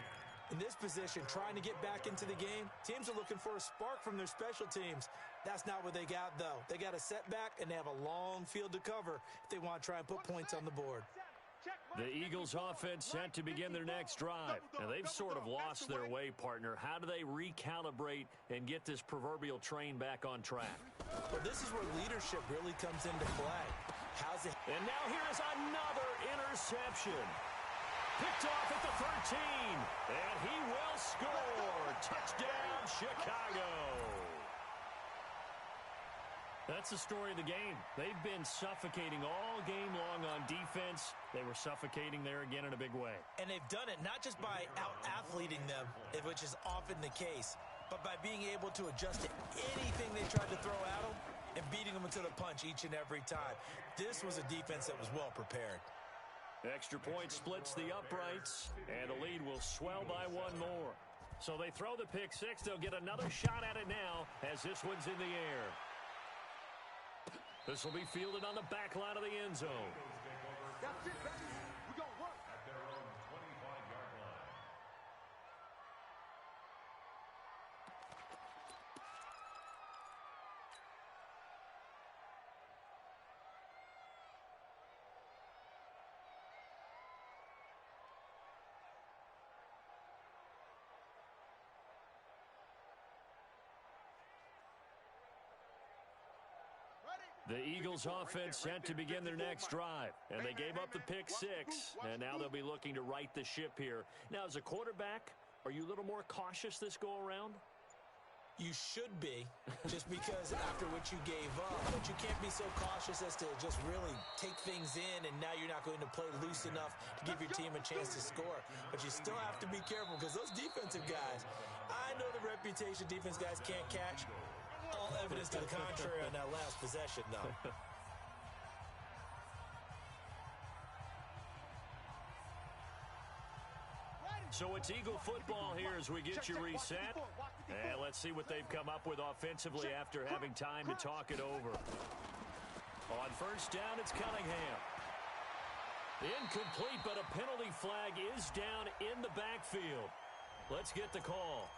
In this position, trying to get back into the game, teams are looking for a spark from their special teams. That's not what they got, though. They got a setback, and they have a long field to cover if they want to try and put points on the board. The Eagles offense set to begin their next drive. And they've sort of lost their way, partner. How do they recalibrate and get this proverbial train back on track? Well, this is where leadership really comes into play. How's it? And now here is another interception. Picked off at the 13. And he will score. Touchdown, Chicago. That's the story of the game. They've been suffocating all game long on defense. They were suffocating there again in a big way. And they've done it not just by out-athleting them, which is often the case, but by being able to adjust to anything they tried to throw at them and beating them into the punch each and every time. This was a defense that was well prepared. Extra point splits the uprights, and the lead will swell by one more. So they throw the pick six. They'll get another shot at it now as this one's in the air. This will be fielded on the back line of the end zone. That's it, baby. We're going to work. At their own 25-yard line. The Eagles offense set to begin their next drive, and they gave up the pick six, and now they'll be looking to right the ship here. Now, as a quarterback, are you a little more cautious this go-around? You should be, just because after what you gave up, but you can't be so cautious as to just really take things in, and now you're not going to play loose enough to give your team a chance to score. But you still have to be careful, because those defensive guys, I know the reputation defense guys can't catch. All evidence to the contrary on that last possession, though. So it's Eagle football here as we get you reset. And let's see what they've come up with offensively after having time to talk it over. On first down, it's Cunningham. Incomplete, but a penalty flag is down in the backfield. Let's get the call.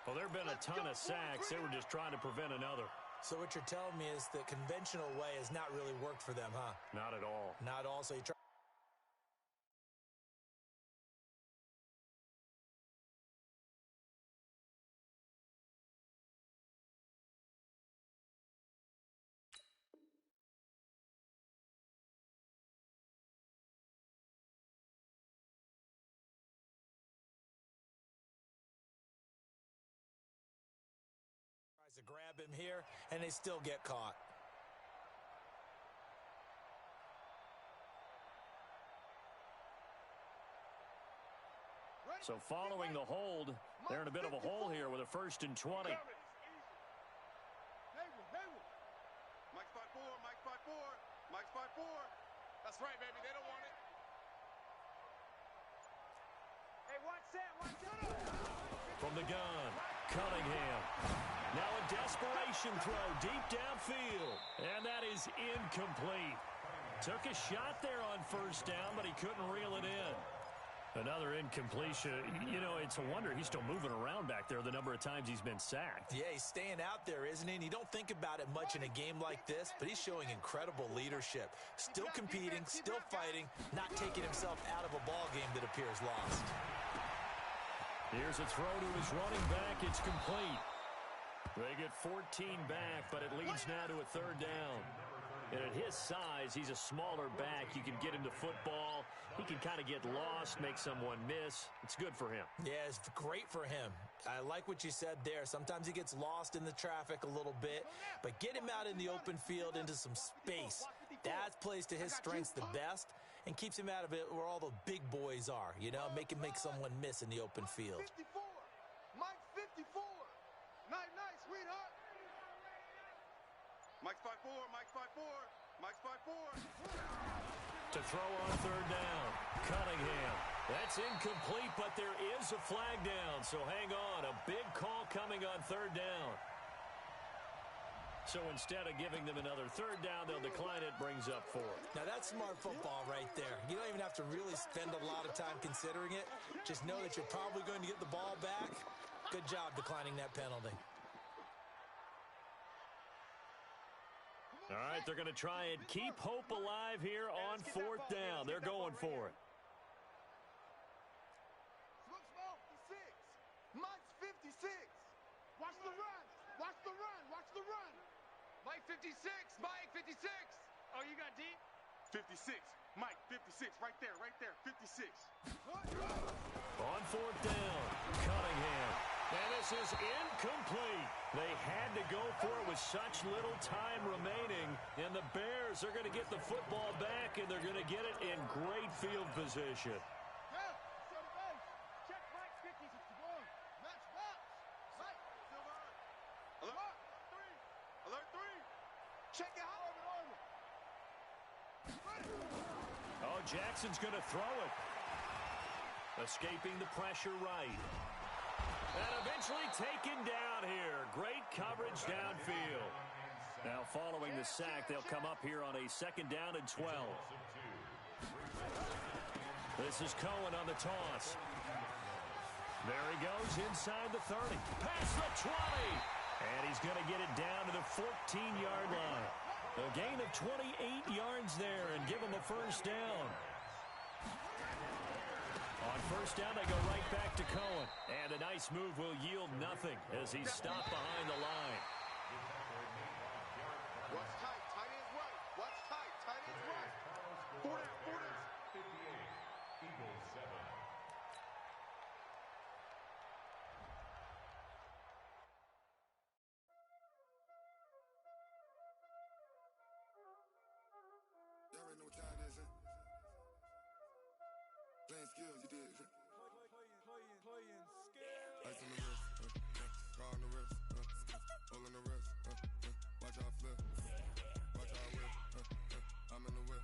Well, there have been a ton of sacks. They were just trying to prevent another. So what you're telling me is the conventional way has not really worked for them, huh? Not at all. Not all. So you try. To grab him here, and they still get caught. So following the hold, they're in a bit of a hole here with a 1st and 20. Mike spot 4, Mike spot 4, Mike spot 4. That's right, baby. They don't want it. Hey, one set. From the gun, Cunningham. Now a desperation throw deep downfield. And that is incomplete. Took a shot there on first down, but he couldn't reel it in. Another incompletion. You know, it's a wonder he's still moving around back there the number of times he's been sacked. Yeah, he's staying out there, isn't he? And you don't think about it much in a game like this, but he's showing incredible leadership. Still competing, still fighting, not taking himself out of a ball game that appears lost. Here's a throw to his running back. It's complete. They get 14 back, but it leads now to a 3rd down. And at his size, he's a smaller back. You can get him to football. He can kind of get lost, make someone miss. It's good for him. Yeah, it's great for him. I like what you said there. Sometimes he gets lost in the traffic a little bit, but get him out in the open field into some space. That plays to his strengths the best and keeps him out of it where all the big boys are, you know, make him make someone miss in the open field. 54. Mike 54. Night, sweetheart. Mike spot 4, Mike spot 4, Mike spot 4. To throw on 3rd down, Cunningham. That's incomplete, but there is a flag down, so hang on. A big call coming on third down. So instead of giving them another third down, they'll decline it, brings up fourth. Now, that's smart football right there. You don't even have to really spend a lot of time considering it. Just know that you're probably going to get the ball back. Good job declining that penalty. All right, they're going to try and keep hope alive here on fourth down. They're going for it. Look small, 6. Mike's 56. Watch the run. Watch the run. Watch the run. Mike 56. Mike 56. Oh, you got deep? 56. Mike 56. Right there. Right there. 56. On fourth down, Cunningham. And this is incomplete. They had to go for it with such little time remaining. And the Bears are going to get the football back, and they're going to get it in great field position. Check Mike 50. Match box. Mike. Alert 3. Alert 3. Check it out. Oh, Jackson's going to throw it. Escaping the pressure right. And eventually taken down here. Great coverage downfield. Now following the sack, they'll come up here on a second down and 12. This is Cohen on the toss. There he goes inside the 30. Past the 20. And he's going to get it down to the 14-yard line. A gain of 28 yards there and give him a first down. On first down, they go right back to Cohen. And a nice move will yield nothing as he's stopped behind the line. Watch tight. Tight ends right. Watch tight. Tight ends right. 4 down. 58. Eagles 7. Y'all already know what time it is, huh? Playing skills, you did. Playing skills. Ice on the wrist, car on the wrist, hole in the wrist, watch how I flip, watch how I whip, I'm in the whip,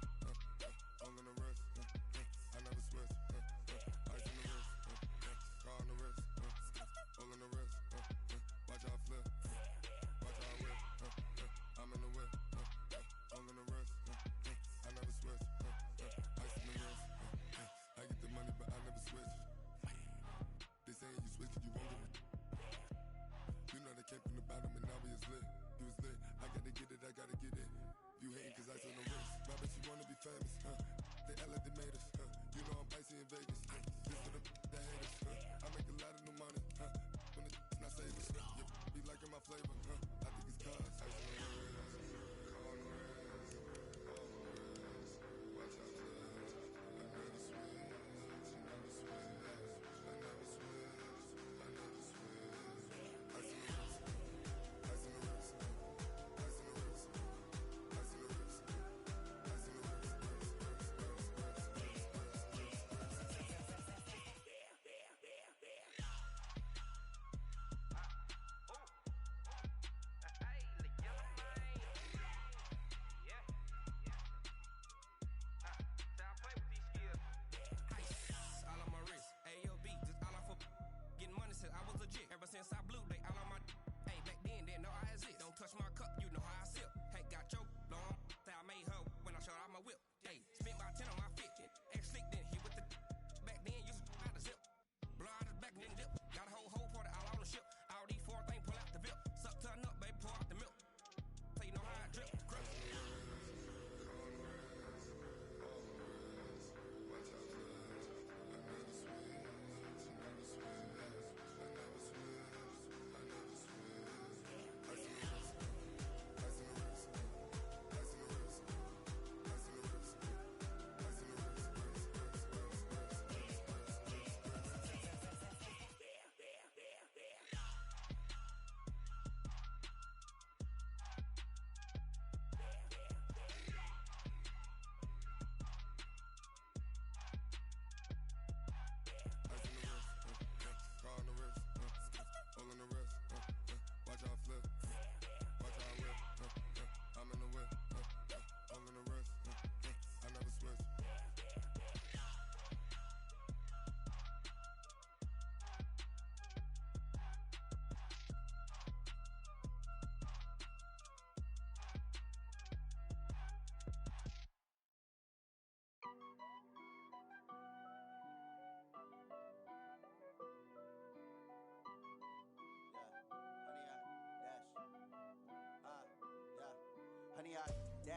hole in the wrist, I never switch, ice on the wrist, car on the wrist, hole in the wrist, watch how I flip, watch how I whip, I'm in the whip, hole in the wrist, I never switch, ice on the wrist, I get the money but I never switch. They saying you switch it, you won't get it. You know they came from the bottom and now we is lit. You was lit, I gotta get it, I gotta get it. You hating cause ice on the wrist. My bitch, you wanna be famous, They act like they made us, You know I'm icy in Vegas, This for the that hate us, I make a lot of new money, When the not savers, be liking my flavor, I think it's cause ice on the wrist, on the wrist, on the wrist. Watch out, cuz I never switch, I never switch.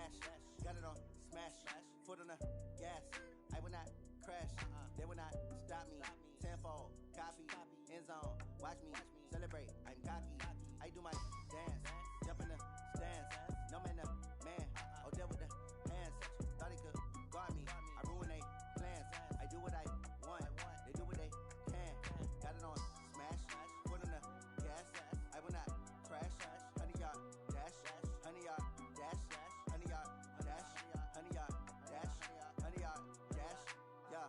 dash. Got it on smash. Foot on the gas. I will not crash. They will not stop me. Tenfold, copy, end zone. Watch me celebrate. I'm cocky. I do my dance. Jump in the stands. No man, the man. Oh, deal with the hands. Thought he could guard me. I ruin they plans. I do what I want. They do what they can. Got it on smash. Foot on the gas. I will not crash. 100-yard dash. 100-yard dash. 100-yard dash. 100-yard dash. 100-yard dash. Yeah.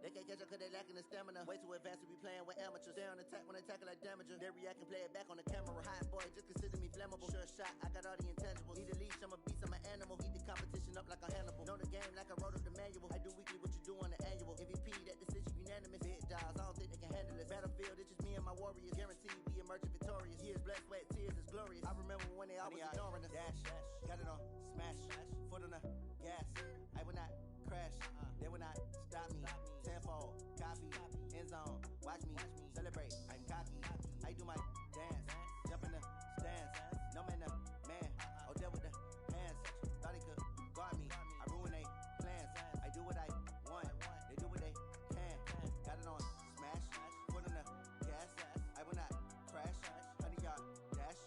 They can't catch up cause they lacking the stamina. Way too advanced to be playing with amateurs. Stay on attack when they tackle like damager. They react and play it back on the camera. Hot boy, just consider me flammable. Sure shot, I got all the intangibles. Need a leash, I'm a beast, I'm an animal. Eat the competition up like a Hannibal. Know the game like I wrote up the manual. I do weekly what you do on the annual. MVP, that decision unanimous. Big dials, I don't think they can handle this. Battlefield, it's just me and my warriors. Guaranteed we emerging victorious. Years, blood, sweat, tears, it's glorious. I remember when they always ignoring us. Dash, got it on smash. Foot on the gas. I will not crash. They will not stop me. Tenfold, copy, end zone. Watch me celebrate. I'm cocky. I do my dance. Jump in the stands. No man, the man. Oh, deal with the hands. Thought he could guard me. I ruin they plans. I do what I want. They do what they can. Got it on smash. Foot on the gas. I will not crash. 100-yard dash.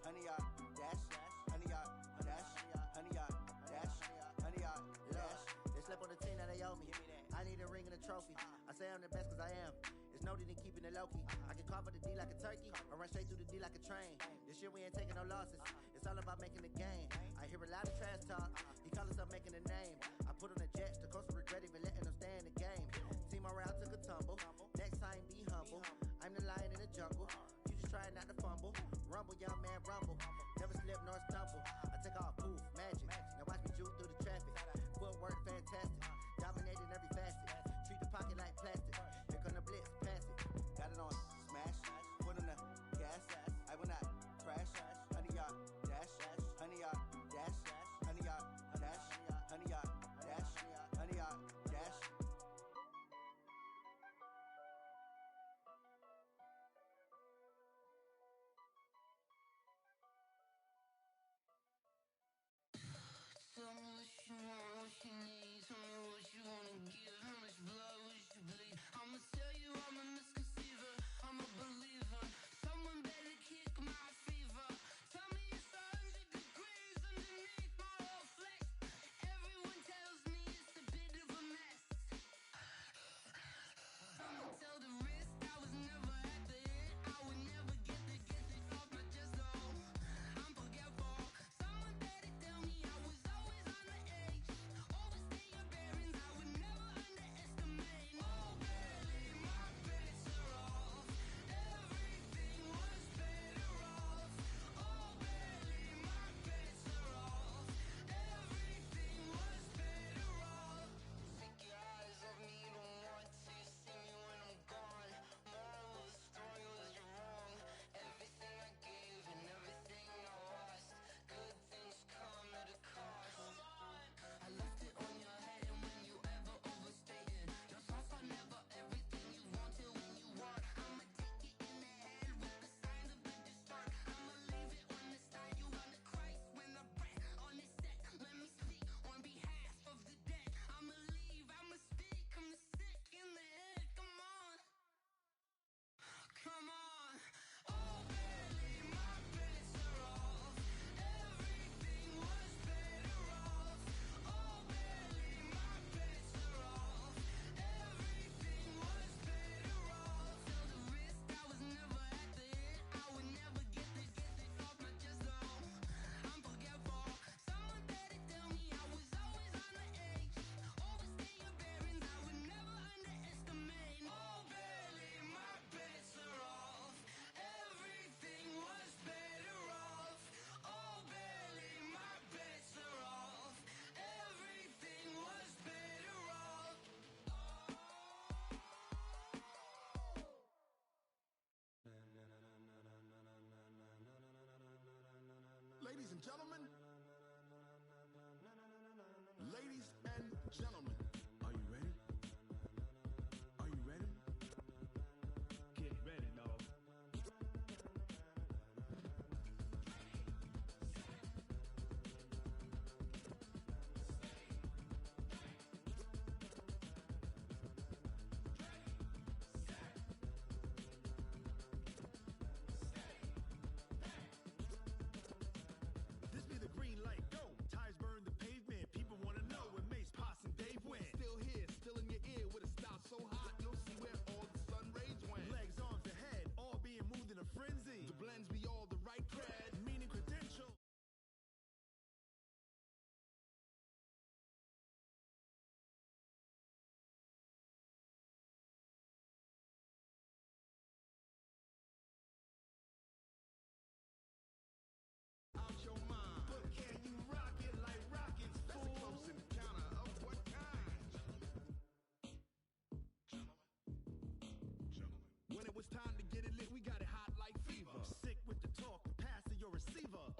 100-yard dash. 100-yard dash. 100-yard dash. 100-yard dash. They slept on the team that they owe me. I need a ring and a trophy. I say I'm the best cause I am. It's no need in keeping it low-key. I can carve up the D like a turkey or run straight through the D like a train. This year we ain't taking no losses. It's all about making the game. I hear a lot of trash talk. He call himself making a name. I put on the jets. The coach will regret even letting them stay in the game. Team around took a tumble. Next time be humble. I'm the lion in the jungle. You just try not to fumble. Rumble, young man, rumble. Never slip nor stumble. I take off, poof, magic. Now watch me juke through the traffic. Footwork fantastic. Dominating every facet. Treat the pocket like plastic. Here come the blitz, pass it. Got it on smash. Foot on the gas. I will not crash. 100-yard dash. 100-yard dash. 100-yard dash. 100-yard dash. 100-yard dash. Tell me what you want, what you need. Tell me what you wanna give. How much blood would you bleed? I'ma tell you I'm a misconceiver. I'm a believer. Someone better kick my fever. Tell me it's 100 degrees underneath my whole flesh. Everyone tells me it's a bit of a mess. I'ma tell the risk I was never at the hit. I would never get it off my chest though. I'm forgetful. Someone better tell me I was always on the edge. Overstay your bearings, I would never underestimate. Oh barely, my bets are off. Everything was better off. Oh barely, my bets are off. Everything was better off. Take your eyes off me, don't want to see me when I'm gone. Moral of the story was you're wrong. Everything I gave and everything I lost. Good things come at a cost. I left it on your head, and when you ever overstated, your thoughts are never everything you wanted when you want. I'ma take it in the head with the signs of the distort. I'ma leave it on the side. You on the Christ when the breath on this set. Let me speak on behalf of the dead. I'ma leave, I'ma speak. I'm sick in the head. Come on, come on. Oh barely, my bets are off. Everything was better off. Oh barely, my bets are off. Everything was better off. Tell the risk I was never at the hit. I would never get it off my chest though. I'm forgetful. Someone better tell me I was always on the edge. Overstay your bearings, I would never underestimate. Oh barely, my bets are off. Everything was better off. Oh barely, my bets are off. Everything was better off. Ladies and gentlemen. Ladies and gentlemen. Are you ready? Are you ready? Get ready, dog. flavor.